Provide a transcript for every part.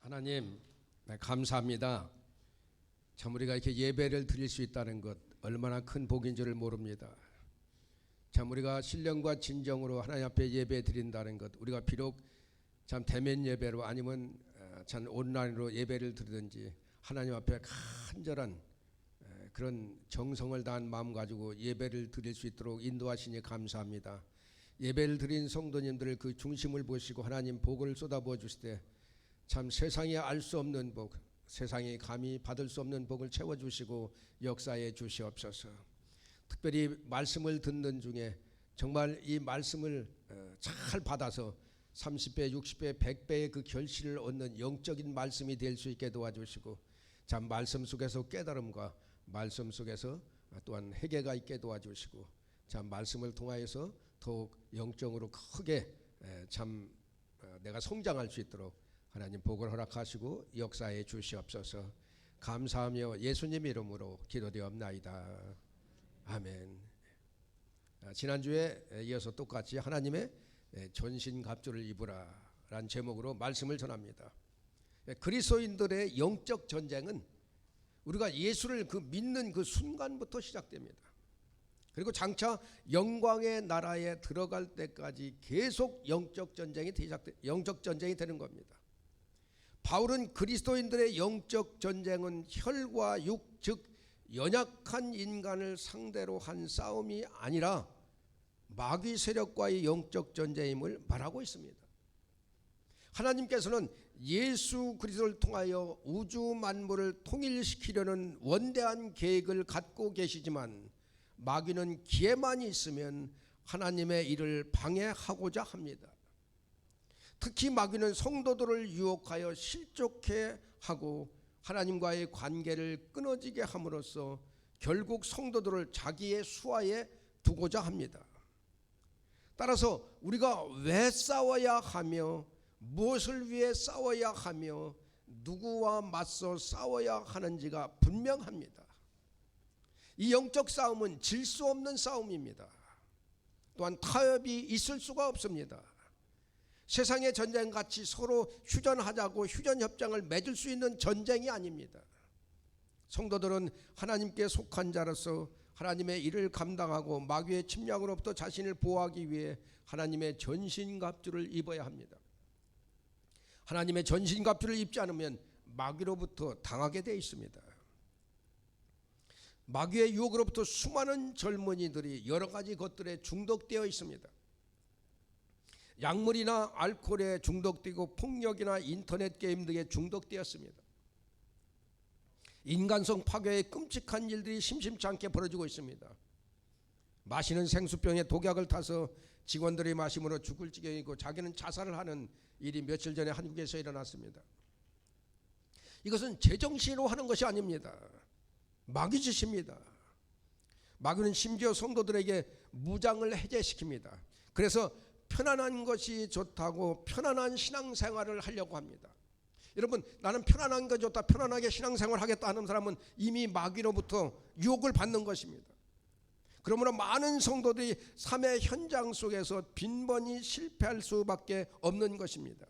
하나님, 감사합니다. 참 우리가 이렇게 예배를 드릴 수 있다는 것 얼마나 큰 복인 줄을 모릅니다. 참 우리가 신령과 진정으로 하나님 앞에 예배 드린다는 것, 우리가 비록 참 대면 예배로 아니면 참 온라인으로 예배를 드리든지 하나님 앞에 간절한 그런 정성을 다한 마음 가지고 예배를 드릴 수 있도록 인도하시니 감사합니다. 예배를 드린 성도님들 그 중심을 보시고 하나님 복을 쏟아부어 주실 때 참 세상에 알 수 없는 복, 세상에 감히 받을 수 없는 복을 채워주시고 역사해 주시옵소서. 특별히 말씀을 듣는 중에 정말 이 말씀을 잘 받아서 30배, 60배, 100배의 그 결실을 얻는 영적인 말씀이 될 수 있게 도와주시고 참 말씀 속에서 깨달음과 말씀 속에서 또한 회개가 있게 도와주시고 참 말씀을 통하여서 더욱 영적으로 크게 참 내가 성장할 수 있도록 하나님 복을 허락하시고 역사해 주시옵소서. 감사하며 예수님 이름으로 기도되옵나이다. 아멘. 지난주에 이어서 똑같이 하나님의 전신갑주를 입으라 라는 제목으로 말씀을 전합니다. 그리스도인들의 영적 전쟁은 우리가 예수를 믿는 그 순간부터 시작됩니다. 그리고 장차 영광의 나라에 들어갈 때까지 계속 영적 전쟁이 되는 겁니다. 바울은 그리스도인들의 영적 전쟁은 혈과 육, 즉 연약한 인간을 상대로 한 싸움이 아니라 마귀 세력과의 영적 전쟁임을 말하고 있습니다. 하나님께서는 예수 그리스도를 통하여 우주 만물을 통일시키려는 원대한 계획을 갖고 계시지만 마귀는 기회만 있으면 하나님의 일을 방해하고자 합니다. 특히 마귀는 성도들을 유혹하여 실족해 하고 하나님과의 관계를 끊어지게 함으로써 결국 성도들을 자기의 수하에 두고자 합니다. 따라서 우리가 왜 싸워야 하며 무엇을 위해 싸워야 하며 누구와 맞서 싸워야 하는지가 분명합니다. 이 영적 싸움은 질 수 없는 싸움입니다. 또한 타협이 있을 수가 없습니다. 세상의 전쟁같이 서로 휴전하자고 휴전협정을 맺을 수 있는 전쟁이 아닙니다. 성도들은 하나님께 속한 자로서 하나님의 일을 감당하고 마귀의 침략으로부터 자신을 보호하기 위해 하나님의 전신갑주를 입어야 합니다. 하나님의 전신갑주를 입지 않으면 마귀로부터 당하게 되어 있습니다. 마귀의 유혹으로부터 수많은 젊은이들이 여러 가지 것들에 중독되어 있습니다. 약물이나 알코올에 중독되고 폭력이나 인터넷 게임 등에 중독되었습니다. 인간성 파괴의 끔찍한 일들이 심심치 않게 벌어지고 있습니다. 마시는 생수병에 독약을 타서 직원들이 마심으로 죽을 지경이고 자기는 자살을 하는 일이 며칠 전에 한국에서 일어났습니다. 이것은 제정신으로 하는 것이 아닙니다. 마귀 짓입니다. 마귀는 심지어 성도들에게 무장을 해제시킵니다. 그래서 편안한 것이 좋다고 편안한 신앙생활을 하려고 합니다. 여러분, 나는 편안한 게 좋다, 편안하게 신앙생활 하겠다 하는 사람은 이미 마귀로부터 유혹을 받는 것입니다. 그러므로 많은 성도들이 삶의 현장 속에서 빈번히 실패할 수밖에 없는 것입니다.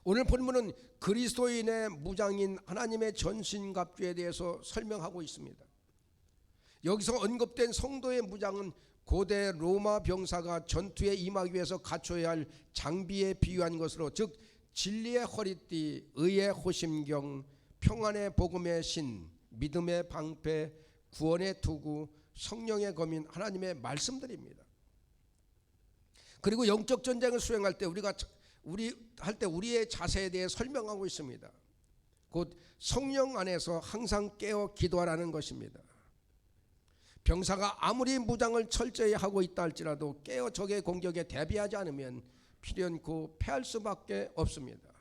오늘 본문은 그리스도인의 무장인 하나님의 전신갑주에 대해서 설명하고 있습니다. 여기서 언급된 성도의 무장은 고대 로마 병사가 전투에 임하기 위해서 갖춰야 할 장비에 비유한 것으로, 즉 진리의 허리띠, 의의 호심경, 평안의 복음의 신, 믿음의 방패, 구원의 투구, 성령의 검인, 하나님의 말씀들입니다. 그리고 영적 전쟁을 수행할 때 우리의 자세에 대해 설명하고 있습니다. 곧 성령 안에서 항상 깨어 기도하라는 것입니다. 병사가 아무리 무장을 철저히 하고 있다 할지라도 깨어 적의 공격에 대비하지 않으면 필연코 패할 수밖에 없습니다.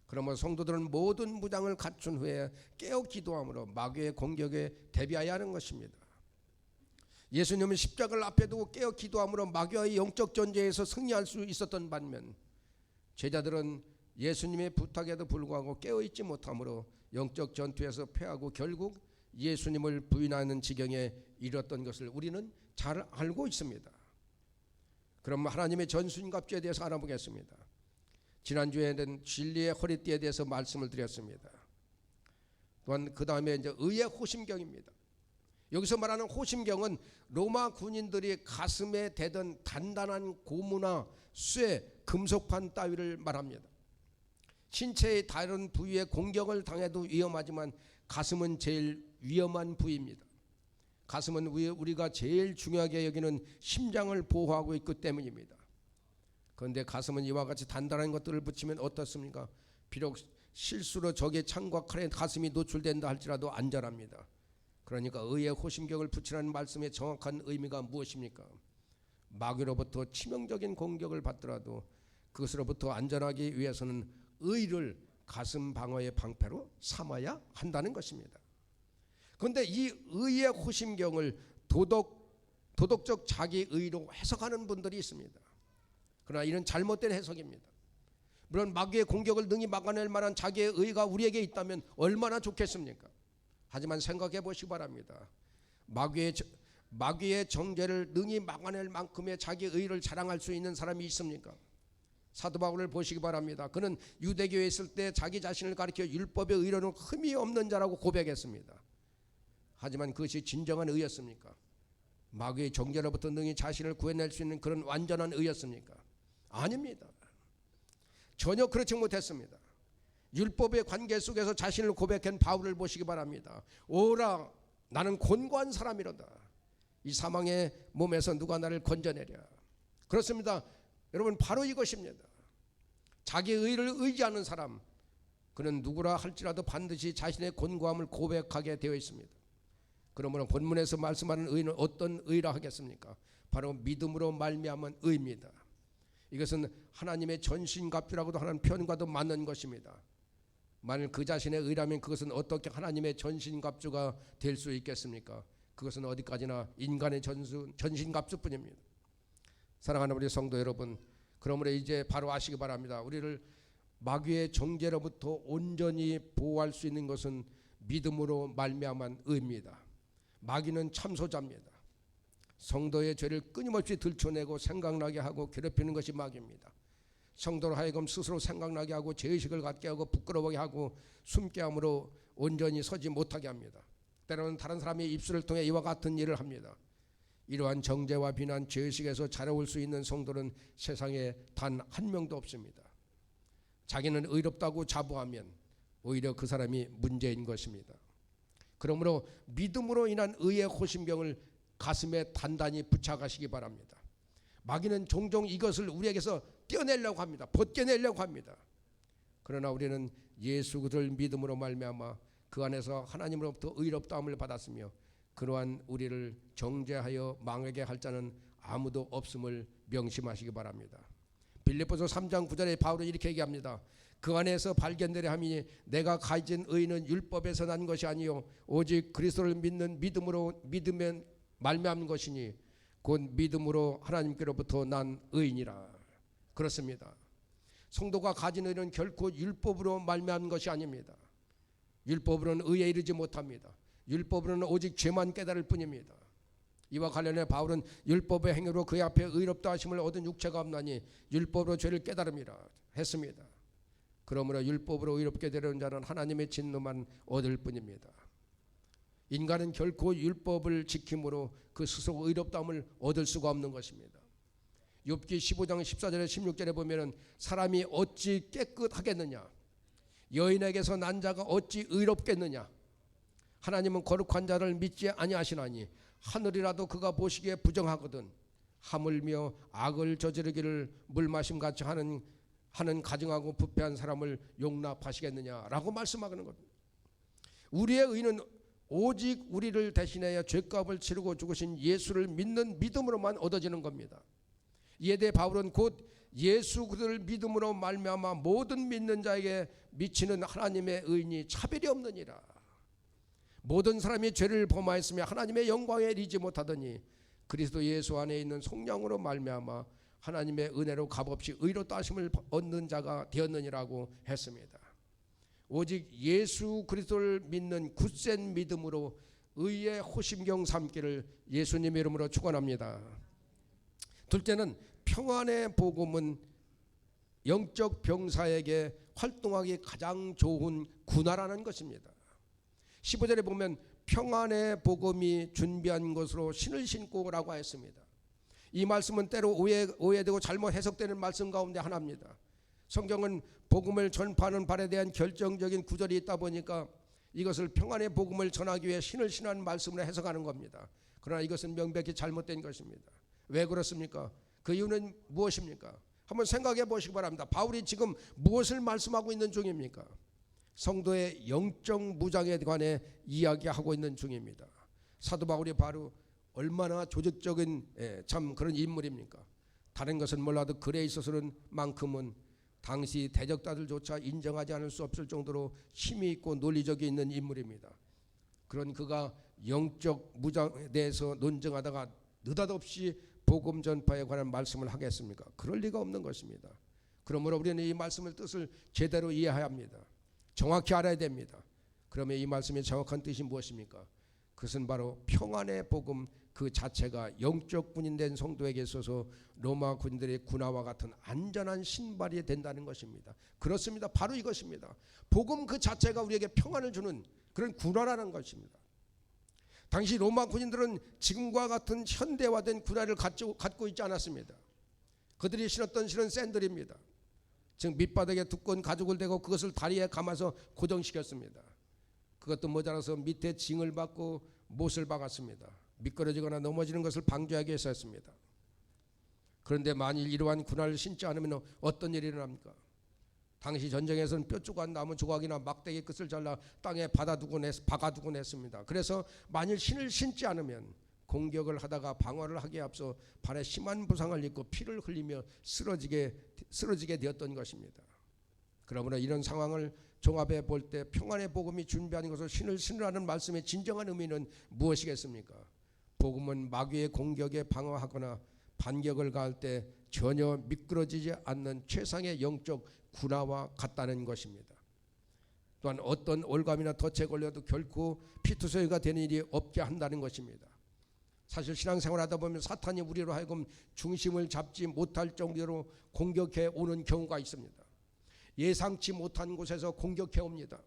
그러므로 성도들은 모든 무장을 갖춘 후에 깨어 기도함으로 마귀의 공격에 대비해야 하는 것입니다. 예수님은 십자가를 앞에 두고 깨어 기도함으로 마귀와의 영적 전쟁에서 승리할 수 있었던 반면 제자들은 예수님의 부탁에도 불구하고 깨어있지 못함으로 영적 전투에서 패하고 결국 예수님을 부인하는 지경에 이르렀던 것을 우리는 잘 알고 있습니다. 그럼 하나님의 전신갑주에 대해서 알아보겠습니다. 지난주에는 진리의 허리띠에 대해서 말씀을 드렸습니다. 또한 그 다음에 이제 의의 호심경입니다. 여기서 말하는 호심경은 로마 군인들이 가슴에 대던 단단한 고무나 쇠, 금속판 따위를 말합니다. 신체의 다른 부위에 공격을 당해도 위험하지만 가슴은 제일 위험한 부위입니다. 가슴은 우리가 제일 중요하게 여기는 심장을 보호하고 있기 때문입니다. 그런데 가슴은 이와 같이 단단한 것들을 붙이면 어떻습니까? 비록 실수로 적의 창과 칼에 가슴이 노출된다 할지라도 안전합니다. 그러니까 의의 호심경을 붙이라는 말씀의 정확한 의미가 무엇입니까? 마귀로부터 치명적인 공격을 받더라도 그것으로부터 안전하기 위해서는 의를 가슴 방어의 방패로 삼아야 한다는 것입니다. 그런데 이 의의 호심경을 도덕적 자기의로 해석하는 분들이 있습니다. 그러나 이는 잘못된 해석입니다. 물론 마귀의 공격을 능히 막아낼 만한 자기의 의가 우리에게 있다면 얼마나 좋겠습니까? 하지만 생각해 보시기 바랍니다. 마귀의 정죄를 능히 막아낼 만큼의 자기의 의를 자랑할 수 있는 사람이 있습니까? 사도 바울을 보시기 바랍니다. 그는 유대교에 있을 때 자기 자신을 가리켜 율법의 의로는 흠이 없는 자라고 고백했습니다. 하지만 그것이 진정한 의였습니까? 마귀의 정죄로부터 능히 자신을 구해낼 수 있는 그런 완전한 의였습니까? 아닙니다. 전혀 그렇지 못했습니다. 율법의 관계 속에서 자신을 고백한 바울을 보시기 바랍니다. 오라, 나는 곤고한 사람이로다. 이 사망의 몸에서 누가 나를 건져내랴. 그렇습니다. 여러분, 바로 이것입니다. 자기 의를 의지하는 사람, 그는 누구라 할지라도 반드시 자신의 곤고함을 고백하게 되어 있습니다. 그러므로 본문에서 말씀하는 의는 어떤 의라 하겠습니까? 바로 믿음으로 말미암은 의입니다. 이것은 하나님의 전신갑주라고도 하는 표현과도 맞는 것입니다. 만일 그 자신의 의라면 그것은 어떻게 하나님의 전신갑주가 될 수 있겠습니까? 그것은 어디까지나 인간의 전신갑주뿐입니다. 사랑하는 우리 성도 여러분, 그러므로 이제 바로 아시기 바랍니다. 우리를 마귀의 정죄로부터 온전히 보호할 수 있는 것은 믿음으로 말미암은 의입니다. 마귀는 참소자입니다. 성도의 죄를 끊임없이 들춰내고 생각나게 하고 괴롭히는 것이 마귀입니다. 성도로 하여금 스스로 생각나게 하고 죄의식을 갖게 하고 부끄러워하게 하고 숨게 함으로 온전히 서지 못하게 합니다. 때로는 다른 사람의 입술을 통해 이와 같은 일을 합니다. 이러한 정죄와 비난, 죄의식에서 자라올 수 있는 성도는 세상에 단 한 명도 없습니다. 자기는 의롭다고 자부하면 오히려 그 사람이 문제인 것입니다. 그러므로 믿음으로 인한 의의 호심경을 가슴에 단단히 붙여가시기 바랍니다. 마귀는 종종 이것을 우리에게서 떼어내려고 합니다. 벗겨내려고 합니다. 그러나 우리는 예수 그리스도를 믿음으로 말미암아 그 안에서 하나님으로부터 의롭다함을 받았으며 그러한 우리를 정죄하여 망하게 할 자는 아무도 없음을 명심하시기 바랍니다. 빌립보서 3장 9절에 바울은 이렇게 얘기합니다. 그 안에서 발견되려 함이니 내가 가진 의는 율법에서 난 것이 아니요 오직 그리스도를 믿는 믿으면 말미암는 것이니 곧 믿음으로 하나님께로부터 난 의인이라. 그렇습니다. 성도가 가진 의는 결코 율법으로 말미암는 것이 아닙니다. 율법으로는 의에 이르지 못합니다. 율법으로는 오직 죄만 깨달을 뿐입니다. 이와 관련해 바울은 율법의 행위로 그의 앞에 의롭다 하심을 얻은 육체가 없나니 율법으로 죄를 깨달음이라 했습니다. 그러므로 율법으로 의롭게 되려는 자는 하나님의 진노만 얻을 뿐입니다. 인간은 결코 율법을 지킴으로 그 스스로 의롭다함을 얻을 수가 없는 것입니다. 욥기 15장 14절에 16절에 보면은 사람이 어찌 깨끗하겠느냐, 여인에게서 난 자가 어찌 의롭겠느냐. 하나님은 거룩한 자를 믿지 아니하시나니 하늘이라도 그가 보시기에 부정하거든 하물며 악을 저지르기를 물마심같이 하는 가증하고 부패한 사람을 용납하시겠느냐라고 말씀하는 겁니다. 우리의 의는 오직 우리를 대신하여 죄값을 치르고 죽으신 예수를 믿는 믿음으로만 얻어지는 겁니다. 이에 대해 바울은 곧 예수 그를 믿음으로 말미암아 모든 믿는 자에게 미치는 하나님의 의인이 차별이 없느니라. 모든 사람이 죄를 범하였으며 하나님의 영광에 이르지 못하더니 그리스도 예수 안에 있는 성령으로 말미암아 하나님의 은혜로 값없이 의롭다 하심을 얻는 자가 되었느니라고 했습니다. 오직 예수 그리스도를 믿는 굳센 믿음으로 의의 호심경 삼기를 예수님 이름으로 축원합니다. 둘째는 평안의 복음은 영적 병사에게 활동하기 가장 좋은 군화라는 것입니다. 15절에 보면 평안의 복음이 준비한 것으로 신을 신고라고 했습니다. 이 말씀은 때로 오해되고 잘못 해석되는 말씀 가운데 하나입니다. 성경은 복음을 전파하는 바에 대한 결정적인 구절이 있다 보니까 이것을 평안의 복음을 전하기 위해 신을 신하는 말씀으로 해석하는 겁니다. 그러나 이것은 명백히 잘못된 것입니다. 왜 그렇습니까? 그 이유는 무엇입니까? 한번 생각해 보시기 바랍니다. 바울이 지금 무엇을 말씀하고 있는 중입니까? 성도의 영적 무장에 관해 이야기하고 있는 중입니다. 사도 바울이 바로 얼마나 조직적인 참 그런 인물입니까? 다른 것은 몰라도 글에 있어서는 만큼은 당시 대적자들조차 인정하지 않을 수 없을 정도로 힘이 있고 논리적이 있는 인물입니다. 그런 그가 영적 무장에 대해서 논증하다가 느닷없이 복음 전파에 관한 말씀을 하겠습니까? 그럴 리가 없는 것입니다. 그러므로 우리는 이 말씀의 뜻을 제대로 이해해야 합니다. 정확히 알아야 됩니다. 그러면 이 말씀의 정확한 뜻이 무엇입니까? 그것은 바로 평안의 복음 그 자체가 영적 군인된 성도에게 있어서 로마 군인들의 군화와 같은 안전한 신발이 된다는 것입니다. 그렇습니다. 바로 이것입니다. 복음 그 자체가 우리에게 평안을 주는 그런 군화라는 것입니다. 당시 로마 군인들은 지금과 같은 현대화된 군화를 갖고 있지 않았습니다. 그들이 신었던 신은 샌들입니다. 즉 밑바닥에 두꺼운 가죽을 대고 그것을 다리에 감아서 고정시켰습니다. 그것도 모자라서 밑에 징을 받고 못을 박았습니다. 미끄러지거나 넘어지는 것을 방지하기 위해서 했습니다. 그런데 만일 이러한 군화를 신지 않으면 어떤 일이 일어납니까? 당시 전쟁에서는 뾰족한 나무 조각이나 막대기 끝을 잘라 땅에 박아두곤 했습니다. 그래서 만일 신을 신지 않으면 공격을 하다가 방어를 하기에 앞서 발에 심한 부상을 입고 피를 흘리며 쓰러지게 되었던 것입니다. 그러므로 이런 상황을 종합해 볼 때 평안의 복음이 준비한 것을 신을 신으라는 말씀의 진정한 의미는 무엇이겠습니까? 복음은 마귀의 공격에 방어하거나 반격을 가할 때 전혀 미끄러지지 않는 최상의 영적 군화와 같다는 것입니다. 또한 어떤 올감이나 덫에 걸려도 결코 피투성이가 되는 일이 없게 한다는 것입니다. 사실 신앙생활하다 보면 사탄이 우리로 하여금 중심을 잡지 못할 정도로 공격해 오는 경우가 있습니다. 예상치 못한 곳에서 공격해 옵니다.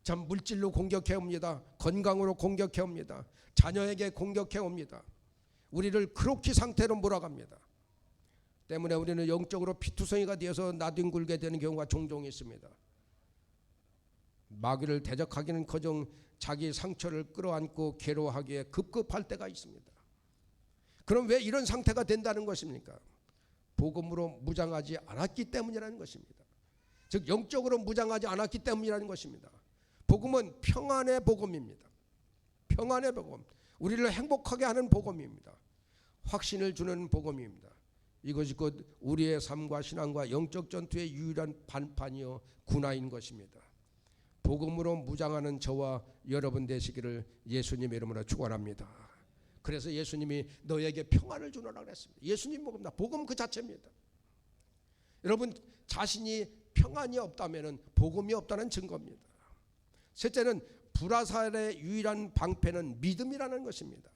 참 물질로 공격해 옵니다. 건강으로 공격해 옵니다. 자녀에게 공격해 옵니다. 우리를 크로키 상태로 몰아갑니다. 때문에 우리는 영적으로 피투성이가 되어서 나뒹굴게 되는 경우가 종종 있습니다. 마귀를 대적하기는커녕 자기 상처를 끌어안고 괴로워하기에 급급할 때가 있습니다. 그럼 왜 이런 상태가 된다는 것입니까? 복음으로 무장하지 않았기 때문이라는 것입니다. 즉 영적으로 무장하지 않았기 때문이라는 것입니다. 복음은 평안의 복음입니다. 평안의 복음, 우리를 행복하게 하는 복음입니다. 확신을 주는 복음입니다. 이것이 곧 우리의 삶과 신앙과 영적 전투의 유일한 반판이요 군화인 것입니다. 복음으로 무장하는 저와 여러분 되시기를 예수님의 이름으로 축원합니다. 그래서 예수님이 너에게 평안을 주노라 그랬습니다. 예수님 복음다. 복음 그 자체입니다. 여러분 자신이 평안이 없다면 복음이 없다는 증거입니다. 셋째는 불화살의 유일한 방패는 믿음이라는 것입니다.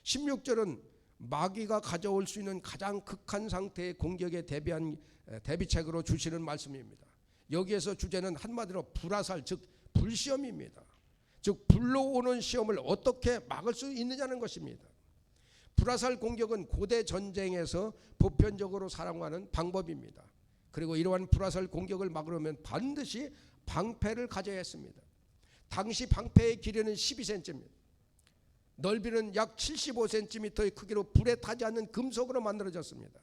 16절은 마귀가 가져올 수 있는 가장 극한 상태의 공격에 대비한 대비책으로 주시는 말씀입니다. 여기에서 주제는 한마디로 불화살 즉 불시험입니다. 즉 불로 오는 시험을 어떻게 막을 수 있느냐는 것입니다. 불화살 공격은 고대 전쟁에서 보편적으로 사용하는 방법입니다. 그리고 이러한 불화살 공격을 막으려면 반드시 방패를 가져야 했습니다. 당시 방패의 길이는 12cm, 넓이는 약 75cm의 크기로 불에 타지 않는 금속으로 만들어졌습니다.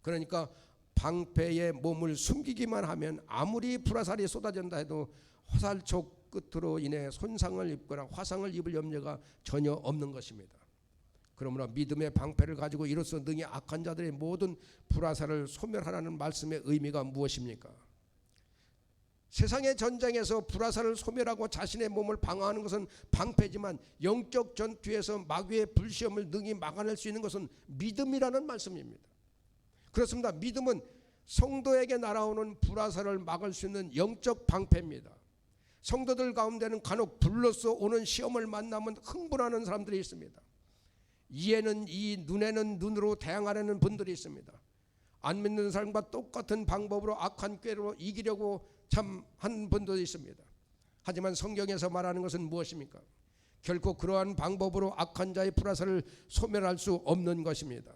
그러니까 방패의 몸을 숨기기만 하면 아무리 불화살이 쏟아진다 해도 화살촉 끝으로 인해 손상을 입거나 화상을 입을 염려가 전혀 없는 것입니다. 그러므로 믿음의 방패를 가지고 이로써 능히 악한 자들의 모든 불화살을 소멸하라는 말씀의 의미가 무엇입니까? 세상의 전쟁에서 불화살을 소멸하고 자신의 몸을 방어하는 것은 방패지만 영적 전투에서 마귀의 불시험을 능히 막아낼 수 있는 것은 믿음이라는 말씀입니다. 그렇습니다. 믿음은 성도에게 날아오는 불화살을 막을 수 있는 영적 방패입니다. 성도들 가운데는 간혹 불로써 오는 시험을 만나면 흥분하는 사람들이 있습니다. 이에는 이, 눈에는 눈으로 대항하려는 분들이 있습니다. 안 믿는 사람과 똑같은 방법으로 악한 꾀로 이기려고 참 한 분도 있습니다. 하지만 성경에서 말하는 것은 무엇입니까? 결코 그러한 방법으로 악한 자의 불화살을 소멸할 수 없는 것입니다.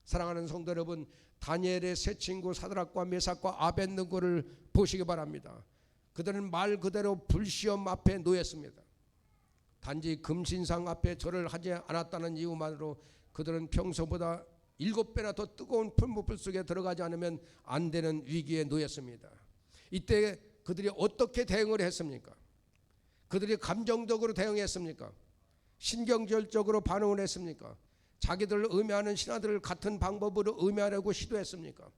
사랑하는 성도 여러분, 다니엘의 세 친구 사드락과 메삭과 아벳느고를 보시기 바랍니다. 그들은 말 그대로 불시험 앞에 놓였습니다. 단지 금신상 앞에 절을 하지 않았다는 이유만으로 그들은 평소보다 7배나 더 뜨거운 풀무불 속에 들어가지 않으면 안 되는 위기에 놓였습니다. 이때 그들이 어떻게 대응을 했습니까? 그들이 감정적으로 대응했습니까? 신경절적으로 반응을 했습니까? 자기들을 의미하는 신하들을 같은 방법으로 의미하려고 시도했습니까?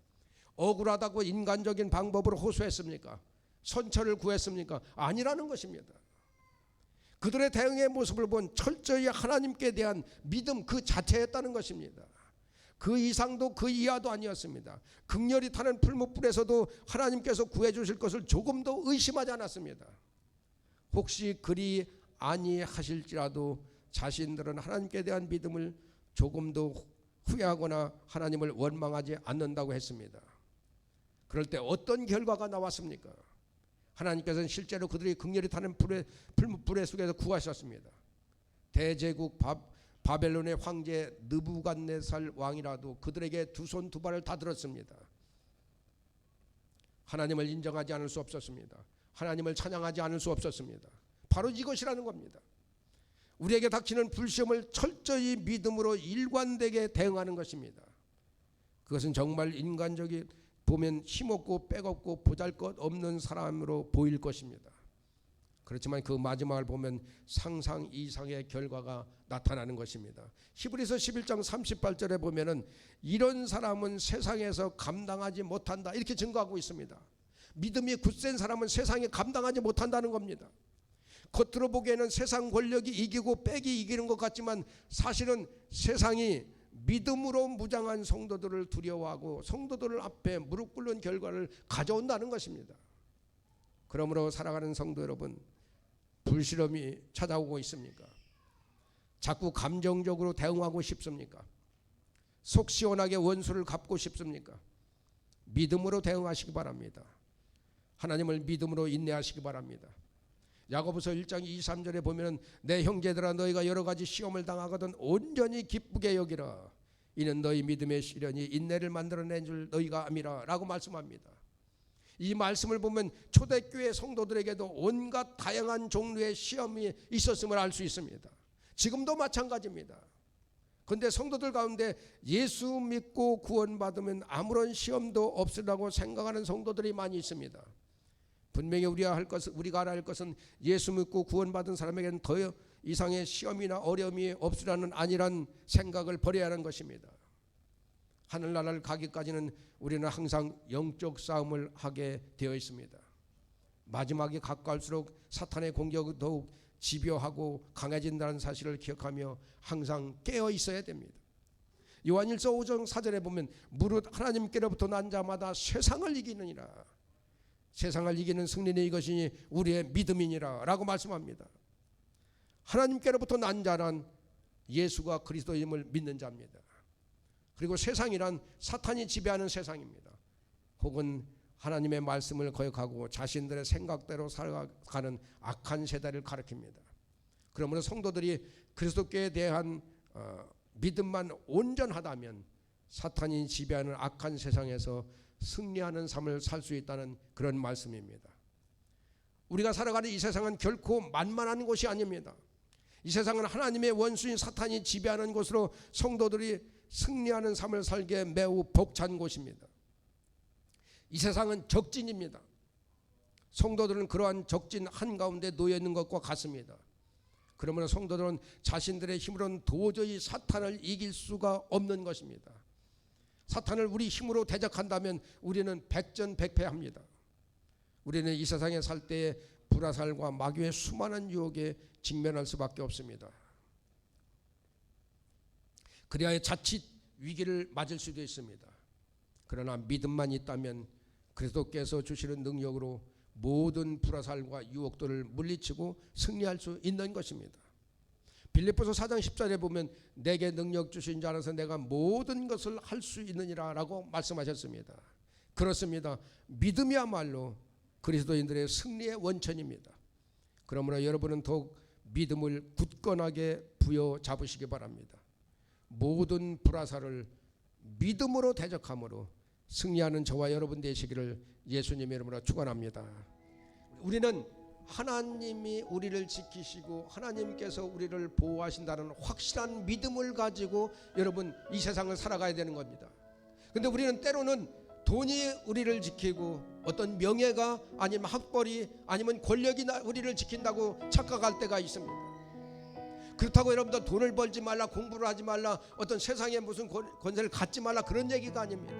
억울하다고 인간적인 방법으로 호소했습니까? 선처를 구했습니까? 아니라는 것입니다. 그들의 대응의 모습을 본 철저히 하나님께 대한 믿음 그 자체였다는 것입니다. 그 이상도 그 이하도 아니었습니다. 극렬히 타는 풀무불에서도 하나님께서 구해주실 것을 조금도 의심하지 않았습니다. 혹시 그리 아니하실지라도 자신들은 하나님께 대한 믿음을 조금도 후회하거나 하나님을 원망하지 않는다고 했습니다. 그럴 때 어떤 결과가 나왔습니까? 하나님께서는 실제로 그들이 극렬히 타는 풀무불의 속에서 구하셨습니다. 대제국 바벨론의 황제 느부갓네살 왕이라도 그들에게 두 손 두 발을 다 들었습니다. 하나님을 인정하지 않을 수 없었습니다. 하나님을 찬양하지 않을 수 없었습니다. 바로 이것이라는 겁니다. 우리에게 닥치는 불시험을 철저히 믿음으로 일관되게 대응하는 것입니다. 그것은 정말 인간적인 보면 힘없고 빼없고 보잘것없는 사람으로 보일 것입니다. 그렇지만 그 마지막을 보면 상상 이상의 결과가 나타나는 것입니다. 히브리서 11장 38절에 보면은 이런 사람은 세상에서 감당하지 못한다 이렇게 증거하고 있습니다. 믿음이 굳센 사람은 세상에 감당하지 못한다는 겁니다. 겉으로 보기에는 세상 권력이 이기고 빽이 이기는 것 같지만 사실은 세상이 믿음으로 무장한 성도들을 두려워하고 성도들 앞에 무릎 꿇는 결과를 가져온다는 것입니다. 그러므로 살아가는 성도 여러분, 불시험이 찾아오고 있습니까? 자꾸 감정적으로 대응하고 싶습니까? 속 시원하게 원수를 갚고 싶습니까? 믿음으로 대응하시기 바랍니다. 하나님을 믿음으로 인내하시기 바랍니다. 야고보서 1장 23절에 보면 내 형제들아 너희가 여러 가지 시험을 당하거든 온전히 기쁘게 여기라. 이는 너희 믿음의 시련이 인내를 만들어낸 줄 너희가 암이라 라고 말씀합니다. 이 말씀을 보면 초대교회 성도들에게도 온갖 다양한 종류의 시험이 있었음을 알 수 있습니다. 지금도 마찬가지입니다. 그런데 성도들 가운데 예수 믿고 구원받으면 아무런 시험도 없으라고 생각하는 성도들이 많이 있습니다. 분명히 우리가 알아야 할 것은 예수 믿고 구원받은 사람에게는 더 이상의 시험이나 어려움이 없으라는 아니란 생각을 버려야 하는 것입니다. 하늘나라를 가기까지는 우리는 항상 영적 싸움을 하게 되어 있습니다. 마지막이 가까울수록 사탄의 공격이 더욱 집요하고 강해진다는 사실을 기억하며 항상 깨어 있어야 됩니다. 요한일서 5장 4절에 보면 무릇 하나님께로부터 난 자마다 세상을 이기느니라. 세상을 이기는 승리는 이것이니 우리의 믿음이니라 라고 말씀합니다. 하나님께로부터 난 자란 예수가 그리스도임을 믿는 자입니다. 그리고 세상이란 사탄이 지배하는 세상입니다. 혹은 하나님의 말씀을 거역하고 자신들의 생각대로 살아가는 악한 세대를 가리킵니다. 그러므로 성도들이 그리스도께 대한 믿음만 온전하다면 사탄이 지배하는 악한 세상에서 승리하는 삶을 살 수 있다는 그런 말씀입니다. 우리가 살아가는 이 세상은 결코 만만한 곳이 아닙니다. 이 세상은 하나님의 원수인 사탄이 지배하는 곳으로 성도들이 승리하는 삶을 살기에 매우 벅찬 곳입니다. 이 세상은 적진입니다. 성도들은 그러한 적진 한가운데 놓여 있는 것과 같습니다. 그러므로 성도들은 자신들의 힘으로는 도저히 사탄을 이길 수가 없는 것입니다. 사탄을 우리 힘으로 대적한다면 우리는 백전백패합니다. 우리는 이 세상에 살 때에 불화살과 마귀의 수많은 유혹에 직면할 수밖에 없습니다. 그래야 자칫 위기를 맞을 수도 있습니다. 그러나 믿음만 있다면 그리스도께서 주시는 능력으로 모든 불화살과 유혹들을 물리치고 승리할 수 있는 것입니다. 빌립보서 4장 10절에 보면 내게 능력 주신 자 안에서 내가 모든 것을 할 수 있느니라 라고 말씀하셨습니다. 그렇습니다. 믿음이야말로 그리스도인들의 승리의 원천입니다. 그러므로 여러분은 더욱 믿음을 굳건하게 부여잡으시기 바랍니다. 모든 불화살을 믿음으로 대적함으로 승리하는 저와 여러분 되시기를 예수님의 이름으로 축원합니다. 우리는 하나님이 우리를 지키시고 하나님께서 우리를 보호하신다는 확실한 믿음을 가지고 여러분 이 세상을 살아가야 되는 겁니다. 근데 우리는 때로는 돈이 우리를 지키고 어떤 명예가 아니면 학벌이 아니면 권력이 우리를 지킨다고 착각할 때가 있습니다. 그렇다고 여러분들 돈을 벌지 말라, 공부를 하지 말라, 어떤 세상에 무슨 권세를 갖지 말라 그런 얘기가 아닙니다.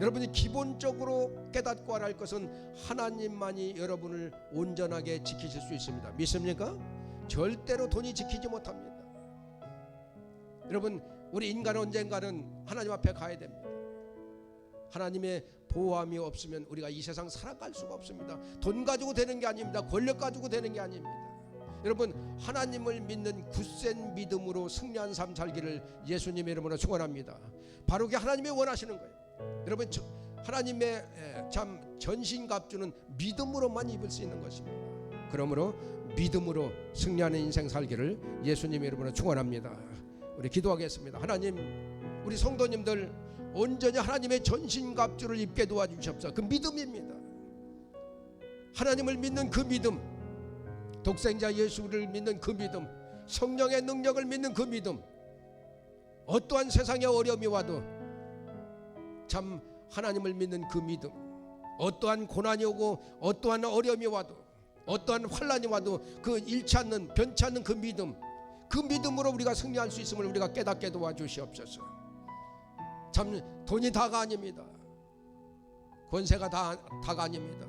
여러분이 기본적으로 깨닫고 알아야 할 것은 하나님만이 여러분을 온전하게 지키실 수 있습니다. 믿습니까? 절대로 돈이 지키지 못합니다. 여러분 우리 인간은 언젠가는 하나님 앞에 가야 됩니다. 하나님의 보호함이 없으면 우리가 이 세상 살아갈 수가 없습니다. 돈 가지고 되는 게 아닙니다. 권력 가지고 되는 게 아닙니다. 여러분 하나님을 믿는 굳센 믿음으로 승리한 삶 살기를 예수님의 이름으로 축원합니다. 바로 그게 하나님이 원하시는 거예요. 여러분 하나님의 참 전신갑주는 믿음으로만 입을 수 있는 것입니다. 그러므로 믿음으로 승리하는 인생 살기를 예수님의 이름으로 축원합니다. 우리 기도하겠습니다. 하나님 우리 성도님들 온전히 하나님의 전신갑주를 입게 도와주시옵소서. 그 믿음입니다. 하나님을 믿는 그 믿음, 독생자 예수를 믿는 그 믿음, 성령의 능력을 믿는 그 믿음, 어떠한 세상의 어려움이 와도 참 하나님을 믿는 그 믿음, 어떠한 고난이 오고 어떠한 어려움이 와도 어떠한 환난이 와도 그 잃지 않는 변치 않는 그 믿음, 그 믿음으로 우리가 승리할 수 있음을 우리가 깨닫게 도와주시옵소서. 참 돈이 다가 아닙니다. 권세가 다가 아닙니다.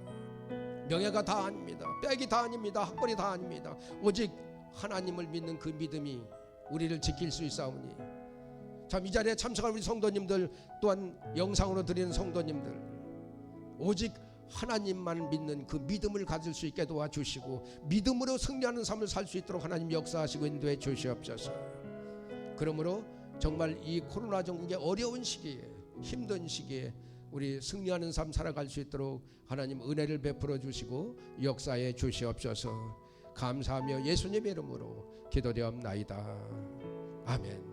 명예가 다 아닙니다. 빽이 다 아닙니다. 학벌이 다 아닙니다. 오직 하나님을 믿는 그 믿음이 우리를 지킬 수 있사오니 참 이 자리에 참석한 우리 성도님들 또한 영상으로 드리는 성도님들 오직 하나님만 믿는 그 믿음을 가질 수 있게 도와주시고 믿음으로 승리하는 삶을 살 수 있도록 하나님 역사하시고 인도해 주시옵소서. 그러므로 정말 이 코로나 전국의 어려운 시기에 힘든 시기에 우리 승리하는 삶 살아갈 수 있도록 하나님 은혜를 베풀어 주시고 역사해 주시옵소서. 감사하며 예수님의 이름으로 기도되옵나이다. 아멘.